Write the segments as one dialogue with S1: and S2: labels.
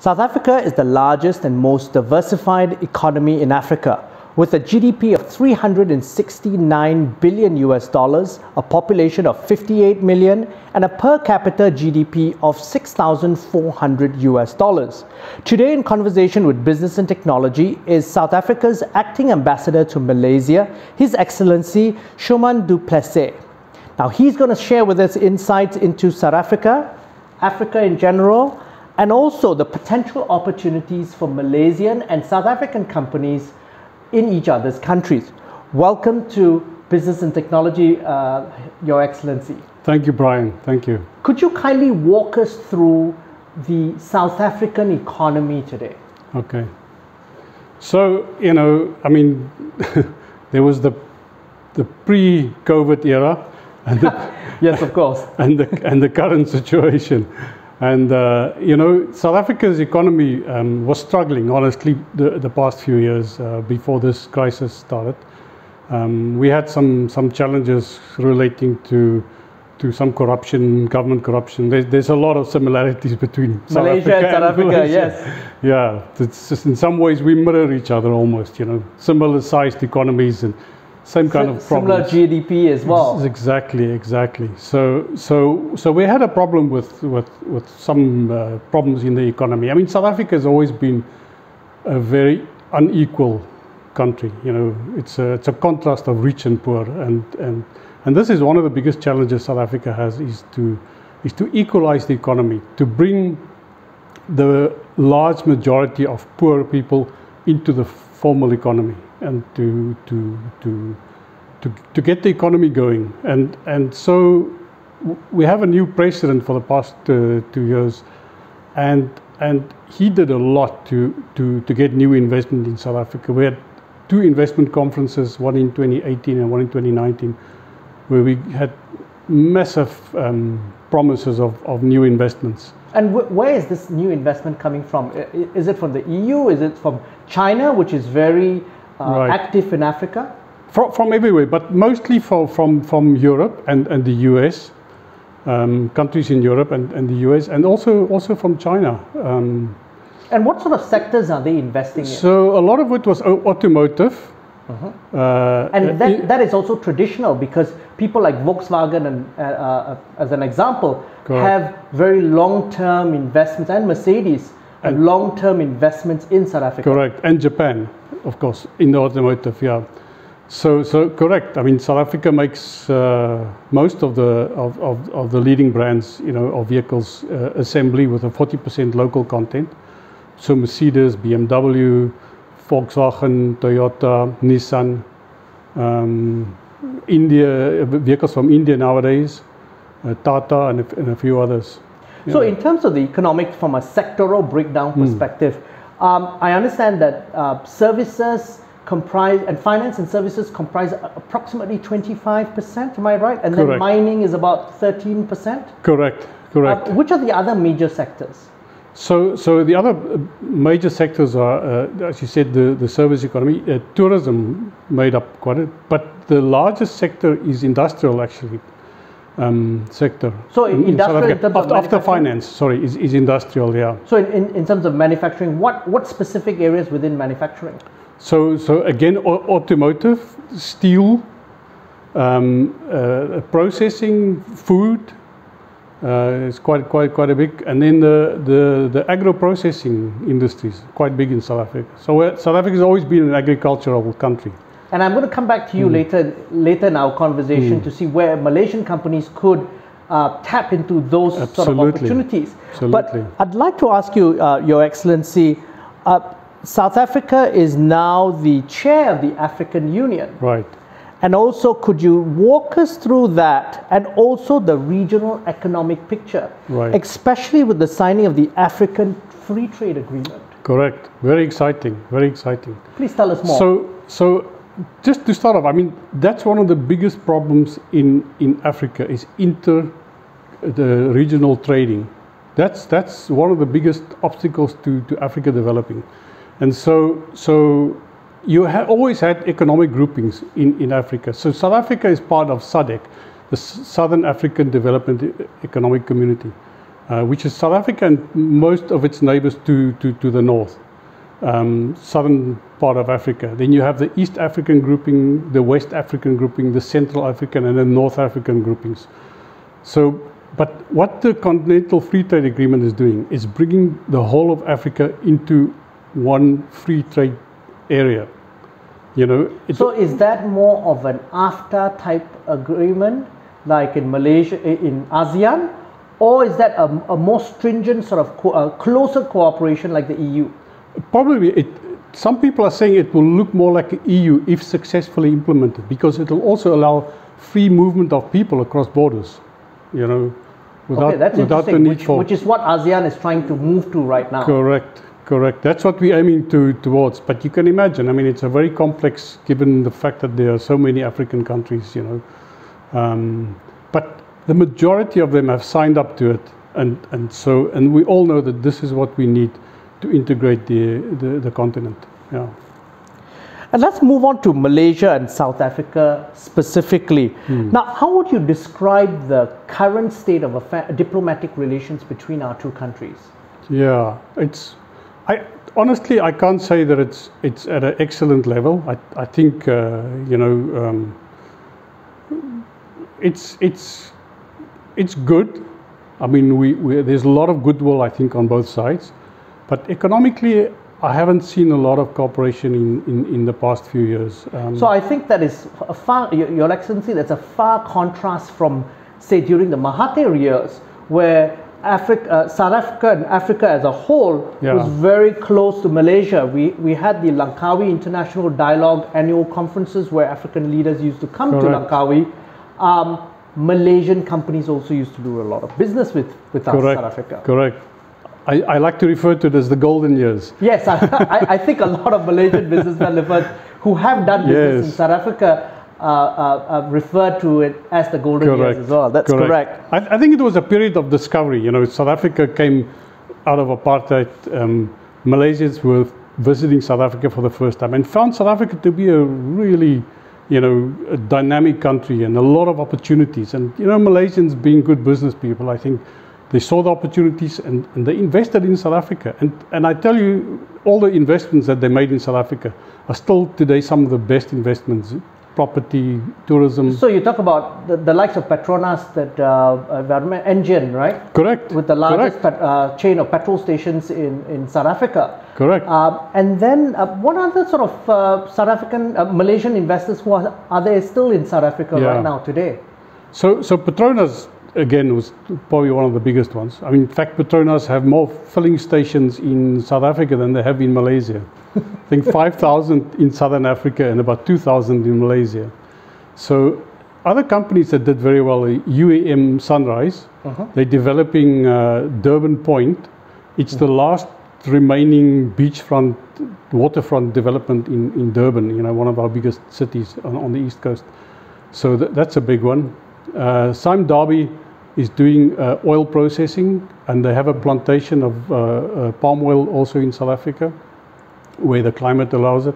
S1: South Africa is the largest and most diversified economy in Africa, with a GDP of 369 billion US dollars, a population of 58 million, and a per capita GDP of 6,400 US dollars. Today in conversation with Business and Technology is South Africa's acting ambassador to Malaysia, His Excellency Schoeman Du Plessis. Now he's going to share with us insights into South Africa, Africa in general, and also the potential opportunities for Malaysian and South African companies in each other's countries. Welcome to Business and Technology, Your Excellency.
S2: Thank you, Brian. Thank you.
S1: Could you kindly walk us through the South African economy today?
S2: Okay. So, you know, I mean, there was the pre-COVID era, and
S1: yes, of course,
S2: and the current situation. And, you know, South Africa's economy was struggling, honestly, the past few years before this crisis started. We had some challenges relating to some corruption, government corruption. There's a lot of similarities between
S1: Malaysia and South Africa,
S2: Malaysia.
S1: Yes.
S2: Yeah, it's just in some ways we mirror each other almost, you know, similar sized economies and same kind of problems.
S1: Similar GDP as well.
S2: Exactly. So we had a problem with some problems in the economy. I mean, South Africa has always been a very unequal country. You know, it's a contrast of rich and poor, and this is one of the biggest challenges South Africa has is to equalize the economy, to bring the large majority of poor people into the formal economy, and to get the economy going. And so we have a new president for the past 2 years, and he did a lot to get new investment in South Africa. We had 2 investment conferences, one in 2018 and one in 2019, where we had massive promises of new investments.
S1: And where is this new investment coming from? Is it from the EU? Is it from China, which is very
S2: right.
S1: active in Africa?
S2: From everywhere, but mostly from Europe and the US, countries in Europe and the US, and also from China.
S1: And what sort of sectors are they investing in?
S2: So a lot of it was automotive.
S1: And that is also traditional, because people like Volkswagen, and as an example,
S2: correct.
S1: have very long-term investments, and Mercedes have long-term investments in South Africa.
S2: Correct, and Japan, of course, in the automotive, yeah. So correct. I mean, South Africa makes most of the leading brands, you know, of vehicles assembly with a 40% local content. So Mercedes, BMW, Volkswagen, Toyota, Nissan, India, vehicles from India nowadays, Tata, and a few others. Yeah. So
S1: in terms of the economic, from a sectoral breakdown perspective, I understand that services comprise, and finance and services comprise approximately 25%, am I right? And
S2: correct.
S1: Then mining is about 13%?
S2: Correct.
S1: Which are the other major sectors?
S2: So the other major sectors are, as you said, the service economy. Tourism made up quite a, but the largest sector is industrial, actually. Sector.
S1: So industrial in terms of
S2: after finance, sorry, is industrial, yeah.
S1: So in terms of manufacturing, what specific areas within manufacturing? So
S2: again, automotive, steel, processing, food. It's quite a big, and then the agro-processing industries quite big in South Africa. So South Africa has always been an agricultural country. And
S1: I'm going to come back to you later in our conversation to see where Malaysian companies could tap into those sort of opportunities.
S2: Absolutely.
S1: But I'd like to ask you, Your Excellency, South Africa is now the chair of the African Union.
S2: Right.
S1: And also, could you walk us through that, and also the regional economic picture,
S2: right.
S1: especially with the signing of the African Free Trade Agreement?
S2: Correct. Very exciting. Very exciting.
S1: Please tell us more.
S2: So just to start off, I mean, that's one of the biggest problems in Africa is the regional trading. That's one of the biggest obstacles to Africa developing. And so you have always had economic groupings in Africa. So South Africa is part of SADC, the Southern African Development Economic Community. which is South Africa and most of its neighbors to the north, southern part of Africa. Then you have the East African grouping, the West African grouping, the Central African, and the North African groupings. So, but what the Continental Free Trade Agreement is doing is bringing the whole of Africa into one free trade area. You know.
S1: So is that more of an AFTA type agreement, like in Malaysia, in ASEAN, or is that a more stringent sort of closer cooperation like the EU?
S2: Probably, some people are saying it will look more like the EU if successfully implemented, because it will also allow free movement of people across borders, you know, without the need for...
S1: Which is what ASEAN is trying to move to right now.
S2: Correct, correct. That's what we're aiming towards. But you can imagine, I mean, it's a very complex, given the fact that there are so many African countries, you know. But the majority of them have signed up to it, and we all know that this is what we need to integrate the continent. Yeah.
S1: And let's move on to Malaysia and South Africa specifically. Now, how would you describe the current state of diplomatic relations between our two countries? Yeah,
S2: honestly, I can't say that it's at an excellent level. I think you know, it's good. I mean, there's a lot of goodwill, I think, on both sides. But economically, I haven't seen a lot of cooperation in the past few years.
S1: So I think that is a far, Your Excellency, that's a far contrast from, say, during the Mahathir years, where South Africa and Africa as a whole was very close to Malaysia. We had the Langkawi International Dialogue annual conferences where African leaders used to come to Langkawi. Malaysian companies also used to do a lot of business with us, South Africa.
S2: Correct. I like to refer to it as the golden years.
S1: Yes, I think a lot of Malaysian businessmen who have done business in South Africa refer to it as the golden years as well. That's correct.
S2: I think it was a period of discovery. You know, South Africa came out of apartheid. Malaysians were visiting South Africa for the first time and found South Africa to be a really, you know, a dynamic country and a lot of opportunities. And, you know, Malaysians being good business people, I think, they saw the opportunities and they invested in South Africa. And I tell you, all the investments that they made in South Africa are still today some of the best investments, property, tourism.
S1: So you talk about the likes of Petronas, that engine, right?
S2: Correct.
S1: With the largest chain of petrol stations in South Africa.
S2: Correct.
S1: And then what other sort of South African, Malaysian investors who are there still in South Africa right now today? So
S2: Petronas, again, was probably one of the biggest ones. I mean, in fact, Petronas have more filling stations in South Africa than they have in Malaysia. I think 5,000 in Southern Africa and about 2,000 in Malaysia. So other companies that did very well, UAM Sunrise, they're developing Durban Point. It's the last remaining beachfront, waterfront development in Durban, you know, one of our biggest cities on the East Coast. So that's a big one. Sime Darby is doing oil processing, and they have a plantation of palm oil also in South Africa, where the climate allows it.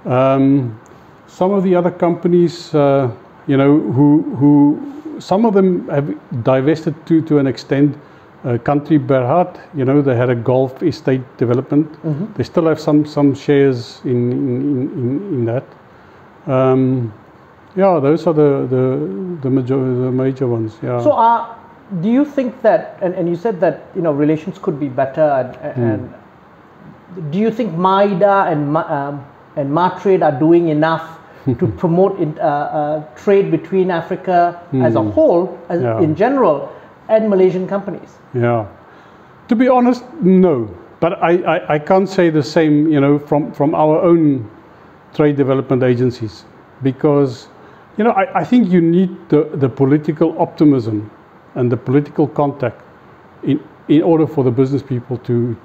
S2: Some of the other companies, you know, who some of them have divested to an extent. Country Berhad, you know, they had a golf estate development. They still have some shares in that. Yeah, those are the major ones. Yeah.
S1: So, do you think that, and you said that, you know, relations could be better, and do you think MIDA and MATRADE are doing enough to promote trade between Africa as a whole, in general, and Malaysian companies?
S2: Yeah. To be honest, no. But I can't say the same, you know, from our own trade development agencies, because, you know, I think you need the political optimism and the political contact in order for the business people to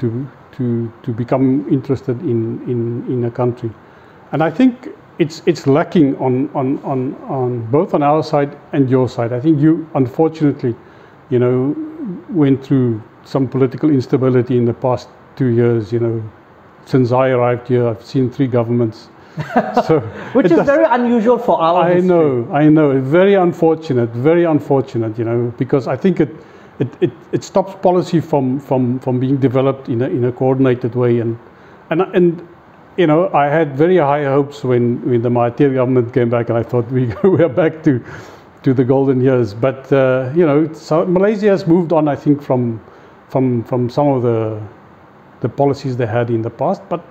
S2: become interested in a country. And I think it's lacking on both on our side and your side. I think you, unfortunately, you know, went through some political instability in the past 2 years. You know, since I arrived here, I've seen 3 governments. So
S1: which is very unusual for our history.
S2: I know, very unfortunate, you know, because I think it stops policy from being developed in a coordinated way. And you know, I had very high hopes when the Mahathir government came back, and I thought we are back to the golden years. But you know, so Malaysia has moved on, I think, from some of the policies they had in the past. But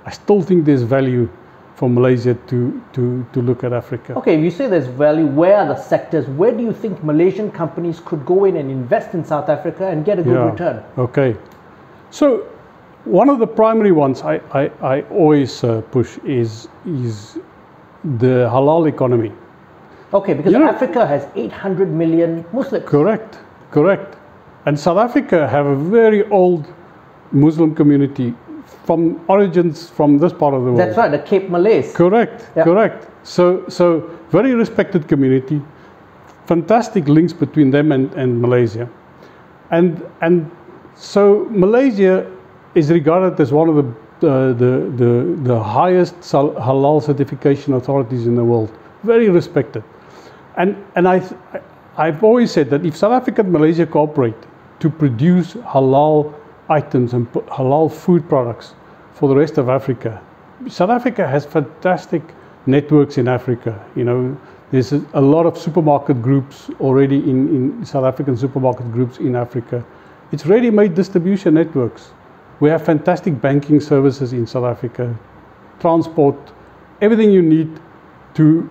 S2: I still think there's value for Malaysia to look at Africa.
S1: Okay, you say there's value. Where are the sectors? Where do you think Malaysian companies could go in and invest in South Africa and get a good return?
S2: Okay, so one of the primary ones I always push is the halal economy.
S1: Okay, because Africa has 800 million Muslims.
S2: Correct. And South Africa have a very old Muslim community from origins from this part of the world.
S1: That's right, the Cape Malays.
S2: Correct. So very respected community, fantastic links between them and Malaysia. And so Malaysia is regarded as one of the highest halal certification authorities in the world. Very respected. And I've always said that if South Africa and Malaysia cooperate to produce halal items and halal food products for the rest of Africa, South Africa has fantastic networks in Africa. You know, there's a lot of supermarket groups already in South African supermarket groups in Africa. It's ready-made distribution networks. We have fantastic banking services in South Africa, transport, everything you need to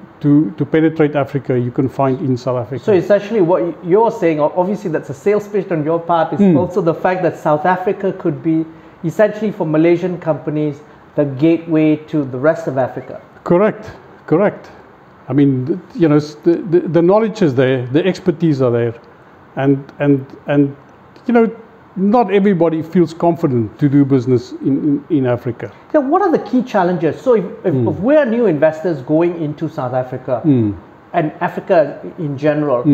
S2: penetrate Africa, you can find in South Africa.
S1: So essentially what you're saying, obviously that's a sales pitch on your part, is also the fact that South Africa could be essentially for Malaysian companies the gateway to the rest of Africa.
S2: Correct. I mean, you know, the knowledge is there, the expertise are there, and you know, not everybody feels confident to do business in Africa.
S1: Now, what are the key challenges? So if we're new investors going into South Africa and Africa in general,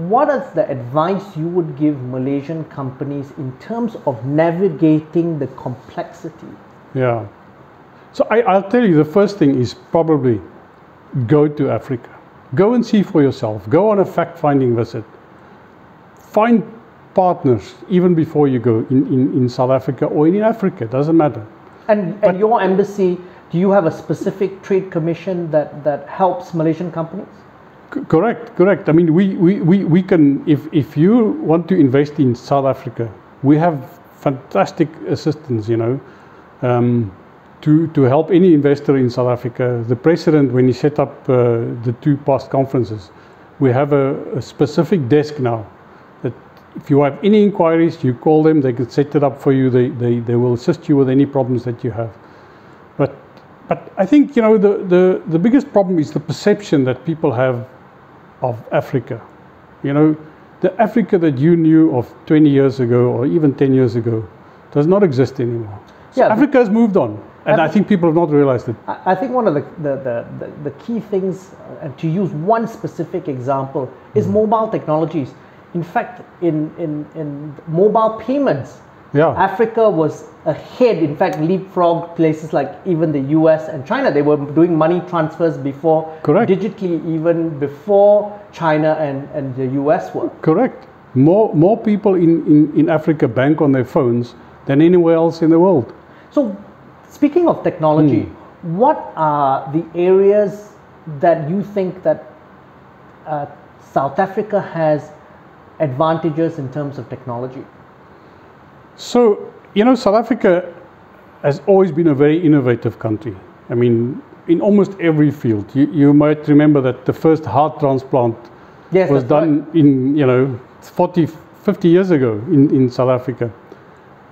S1: what is the advice you would give Malaysian companies in terms of navigating the complexity?
S2: Yeah. So I'll tell you, the first thing is probably go to Africa. Go and see for yourself. Go on a fact-finding visit. Find partners even before you go in South Africa or in Africa, doesn't matter.
S1: And your embassy, do you have a specific trade commission that helps Malaysian companies?
S2: Correct. I mean, we can, if you want to invest in South Africa, we have fantastic assistance, you know, to help any investor in South Africa. The president, when he set up the two past conferences, we have a specific desk now. If you have any inquiries, you call them, they can set it up for you, they will assist you with any problems that you have. But I think, you know, the biggest problem is the perception that people have of Africa. You know, the Africa that you knew of 20 years ago or even 10 years ago does not exist anymore. So yeah, Africa has moved on, and I think people have not realized it.
S1: I think one of the key things, and to use one specific example, is mobile technologies. In fact, in mobile payments, Africa was ahead, in fact, leapfrogged places like even the US and China. They were doing money transfers before, digitally even before China and the US were.
S2: Correct. More people in Africa bank on their phones than anywhere else in the world.
S1: So, speaking of technology, what are the areas that you think that South Africa has advantages in terms of technology?
S2: So, you know, South Africa has always been a very innovative country. I mean, in almost every field. You might remember that the first heart transplant was done in, you know, 40, 50 years ago in South Africa.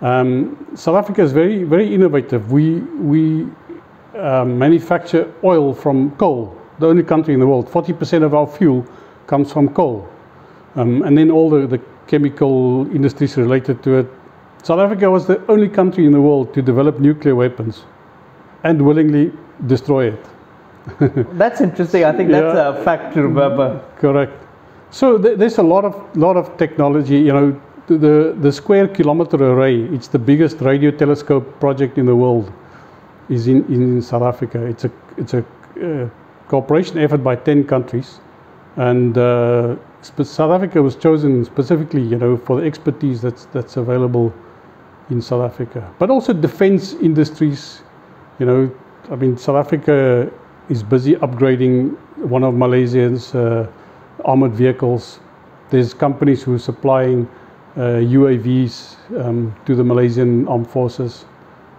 S2: South Africa is very, very innovative. We manufacture oil from coal, the only country in the world. 40% of our fuel comes from coal. And then all the chemical industries related to it. South Africa was the only country in the world to develop nuclear weapons and willingly destroy it.
S1: That's interesting. I think that's a fact to remember.
S2: Correct. So there's a lot of technology. You know, the square kilometer array, it's the biggest radio telescope project in the world, is in South Africa. It's a cooperation effort by 10 countries. And South Africa was chosen specifically, you know, for the expertise that's available in South Africa, but also defense industries. You know, I mean, South Africa is busy upgrading one of Malaysia's armored vehicles. There's companies who are supplying UAVs to the Malaysian armed forces.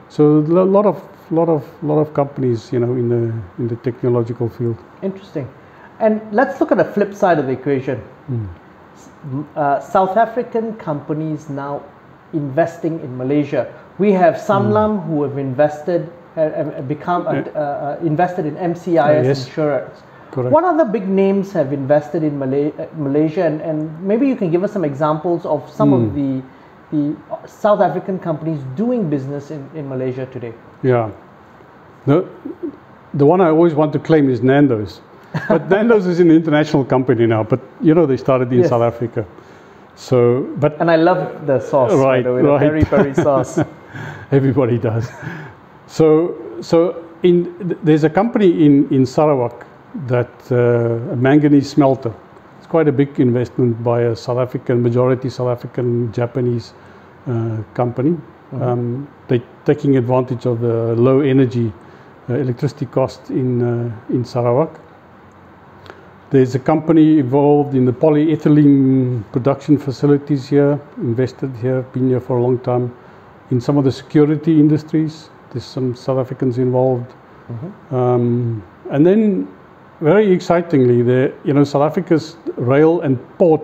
S2: So a lot of companies, you know, in the technological field.
S1: Interesting. And let's look at the flip side of the equation. South African companies now investing in Malaysia. We have Sanlam who have invested, invested in MCIS
S2: Yes.
S1: Insurance.
S2: Correct.
S1: What other big names have invested in Malaysia? And maybe you can give us some examples of some of the South African companies doing business in Malaysia today.
S2: Yeah. The one I always want to claim is Nando's. But Nando's is an international company now, but you know, they started in South Africa. So, but
S1: and I love the sauce,
S2: right,
S1: by the way,
S2: right.
S1: the peri-peri sauce.
S2: Everybody does. So there's a company in Sarawak that a manganese smelter. It's quite a big investment by a majority South African Japanese company. They're taking advantage of the low energy electricity cost in Sarawak. There's a company involved in the polyethylene production facilities here, invested here, been here for a long time. In some of the security industries, there's some South Africans involved. And then, very excitingly, South Africa's rail and port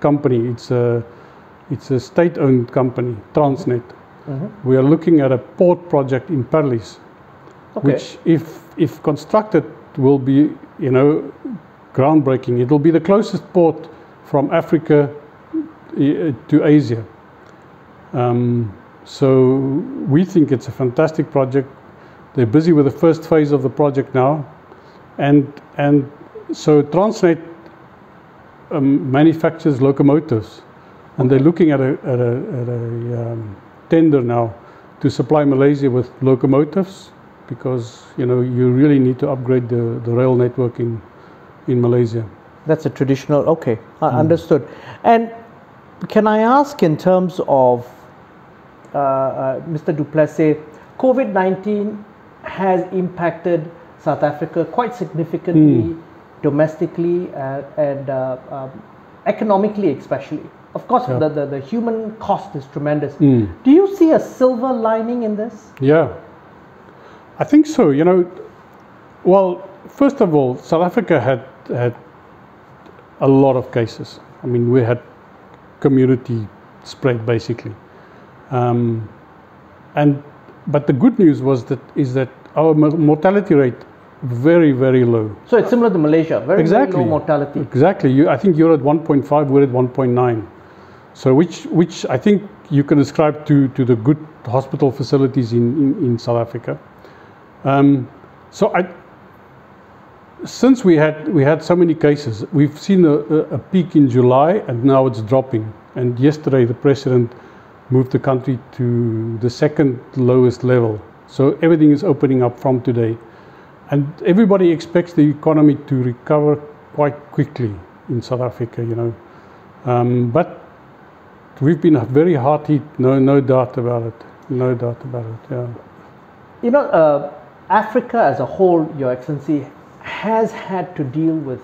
S2: company, it's a state-owned company, Transnet. We are looking at a port project in Perlis, which, if constructed, will be, you know, groundbreaking. It will be the closest port from Africa to Asia. So we think it's a fantastic project. They're busy with the first phase of the project now, and so Transnet manufactures locomotives, and they're looking at a tender now to supply Malaysia with locomotives, because you know, you really need to upgrade the rail network in Malaysia.
S1: That's a traditional, understood. And can I ask, in terms of Mr. Du Plessis, COVID-19 has impacted South Africa quite significantly, domestically and economically especially. Of course, the human cost is tremendous. Do you see a silver lining in this?
S2: Yeah, I think so. You know, well, first of all, South Africa had a lot of cases. I mean, we had community spread basically, but the good news is that our mortality rate very, very low.
S1: So it's similar to Malaysia, very low mortality.
S2: Exactly. I think you're at 1.5, we're at 1.9. So which I think you can ascribe to the good hospital facilities in South Africa. Since we had so many cases, we've seen a peak in July, and now it's dropping. And yesterday the president moved the country to the second lowest level. So everything is opening up from today. And everybody expects the economy to recover quite quickly in South Africa, you know. But we've been very hard hit, no doubt about it. No doubt about it, yeah.
S1: You know, Africa as a whole, Your Excellency, has had to deal with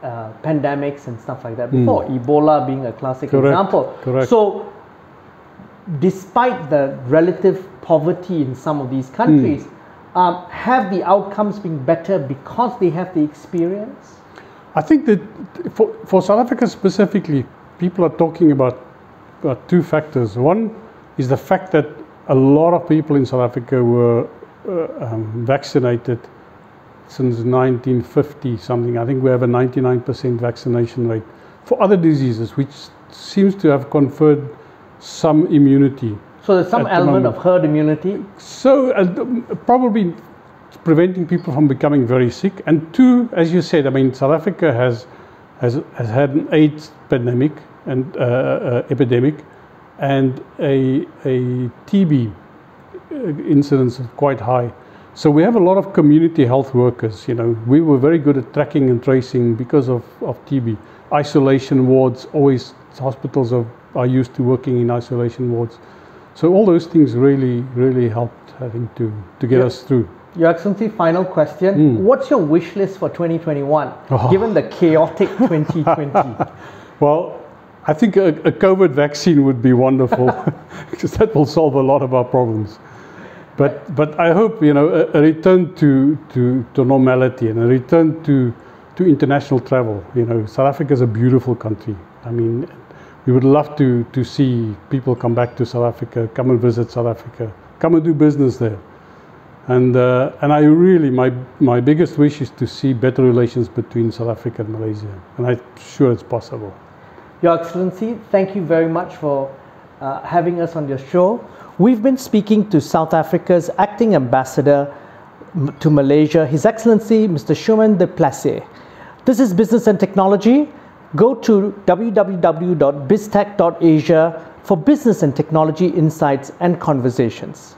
S1: pandemics and stuff like that before, Ebola being a classic example.
S2: Correct.
S1: So, despite the relative poverty in some of these countries, have the outcomes been better because they have the experience?
S2: I think that for South Africa specifically, people are talking about two factors. One is the fact that a lot of people in South Africa were vaccinated since 1950 something. I think we have a 99% vaccination rate for other diseases, which seems to have conferred some immunity.
S1: So there's some element of herd immunity?
S2: So probably preventing people from becoming very sick. And two, as you said, I mean, South Africa has had an AIDS pandemic and epidemic, and a TB incidence is quite high. So we have a lot of community health workers. You know, we were very good at tracking and tracing because of TB. Isolation wards, always hospitals are used to working in isolation wards. So all those things really helped, I think, to get us through.
S1: Your Excellency, final question. What's your wish list for 2021, given the chaotic 2020?
S2: Well, I think a COVID vaccine would be wonderful because that will solve a lot of our problems. But I hope, you know, a return to normality and a return to international travel. You know, South Africa is a beautiful country. I mean, we would love to see people come back to South Africa, come and visit South Africa, come and do business there. And I really, my biggest wish is to see better relations between South Africa and Malaysia. And I'm sure it's possible.
S1: Your Excellency, thank you very much for having us on your show. We've been speaking to South Africa's acting ambassador to Malaysia, His Excellency Mr. Schoeman Du Plessis. This is Business and Technology. Go to www.biztech.asia for business and technology insights and conversations.